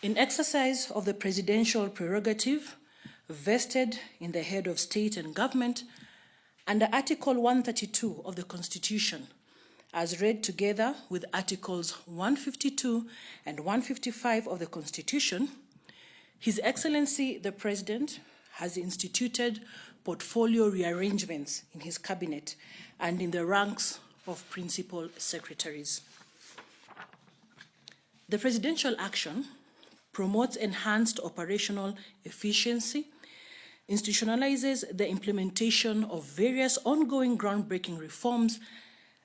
In exercise of the presidential prerogative vested in the head of state and government under Article 132 of the Constitution, as read together with Articles 152 and 155 of the Constitution, His Excellency the President has instituted portfolio rearrangements in his cabinet and in the ranks of principal secretaries. The presidential action promotes enhanced operational efficiency, institutionalizes the implementation of various ongoing groundbreaking reforms,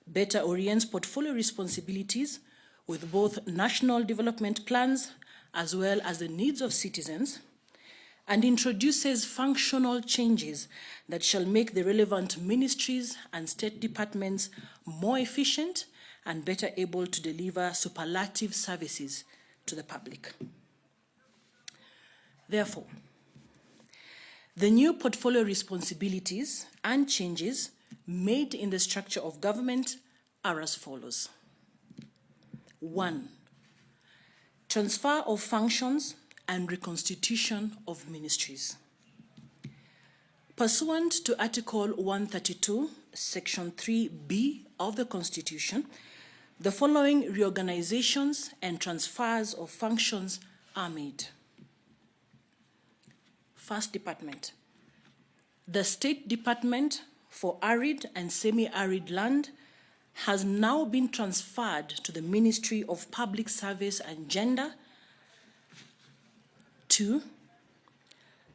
better orients portfolio responsibilities with both national development plans as well as the needs of citizens, and introduces functional changes that shall make the relevant ministries and state departments more efficient and better able to deliver superlative services to the public. Therefore, the new portfolio responsibilities and changes made in the structure of government are as follows. 1. Transfer of functions and reconstitution of ministries. Pursuant to Article 132, Section 3B of the Constitution, the following reorganizations and transfers of functions are made. First department, the State Department for Arid and Semi-Arid Land has now been transferred to the Ministry of Public Service and Gender. 2,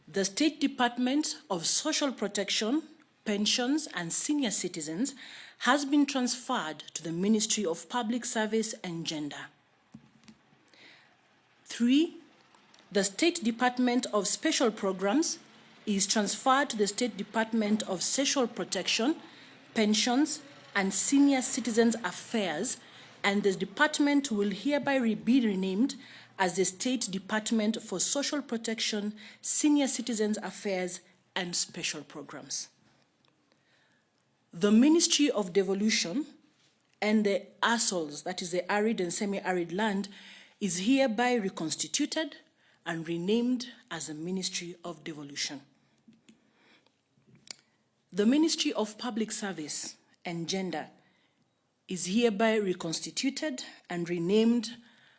the State Department of Social Protection, Pensions and Senior Citizens has been transferred to the Ministry of Public Service and Gender. 3, the State Department of Special Programs is transferred to the State Department of Social Protection, Pensions, and Senior Citizens Affairs, and this department will hereby be renamed as the State Department for Social Protection, Senior Citizens Affairs, and Special Programs. The Ministry of Devolution and the ASOLs, that is the Arid and Semi-Arid Land, is hereby reconstituted and renamed as the Ministry of Devolution. The Ministry of Public Service and Gender is hereby reconstituted and renamed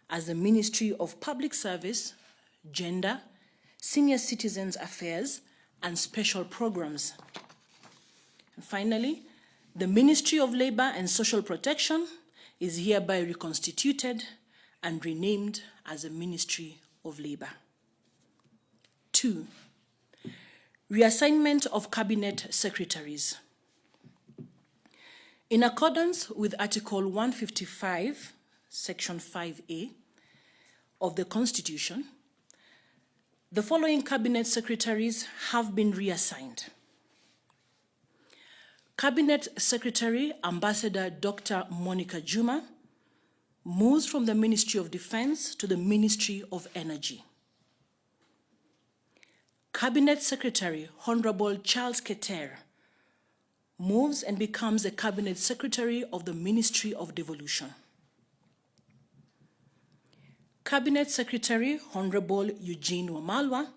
as the Ministry of Public Service, Gender, Senior Citizens Affairs, and Special Programs. And finally, the Ministry of Labor and Social Protection is hereby reconstituted and renamed as the Ministry of Labor. 2, reassignment of Cabinet Secretaries. In accordance with Article 155, Section 5A of the Constitution, the following Cabinet Secretaries have been reassigned. Cabinet Secretary Ambassador Dr. Monica Juma moves from the Ministry of Defense to the Ministry of Energy. Cabinet Secretary Honorable Charles Keter moves and becomes the Cabinet Secretary of the Ministry of Devolution. Cabinet Secretary Honorable Eugene Wamalwa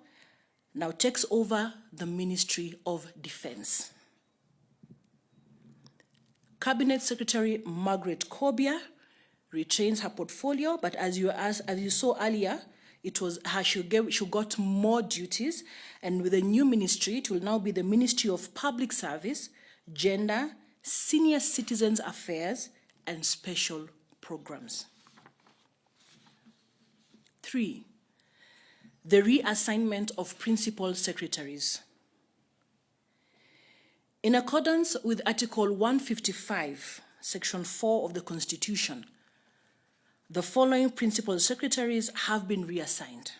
now takes over the Ministry of Defense. Cabinet Secretary Margaret Kobia retains her portfolio, but as you saw earlier, it was her, she got more duties, and with the new ministry, it will now be the Ministry of Public Service, Gender, Senior Citizens Affairs, and Special Programs. 3, the reassignment of principal secretaries. In accordance with Article 155, Section 4 of the Constitution, the following principal secretaries have been reassigned.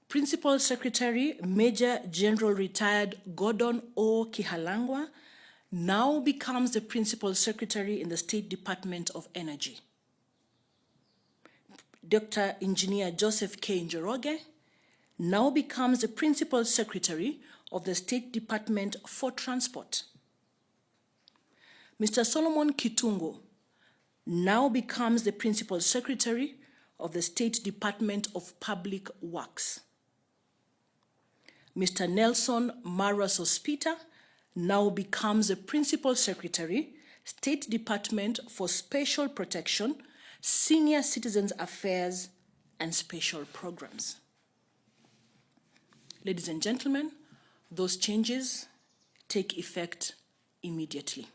Principal Secretary Major General Retired Gordon O. Kihalangwa now becomes the Principal Secretary in the State Department of Energy. Dr. Engineer Joseph K. Njoroge now becomes the Principal Secretary of the State Department for Transport. Mr. Solomon Kitungo now becomes the Principal Secretary of the State Department of Public Works. Mr. Nelson Maras Ospita now becomes the Principal Secretary, State Department for Special Protection, Senior Citizens Affairs, and Special Programs. Ladies and gentlemen, those changes take effect immediately.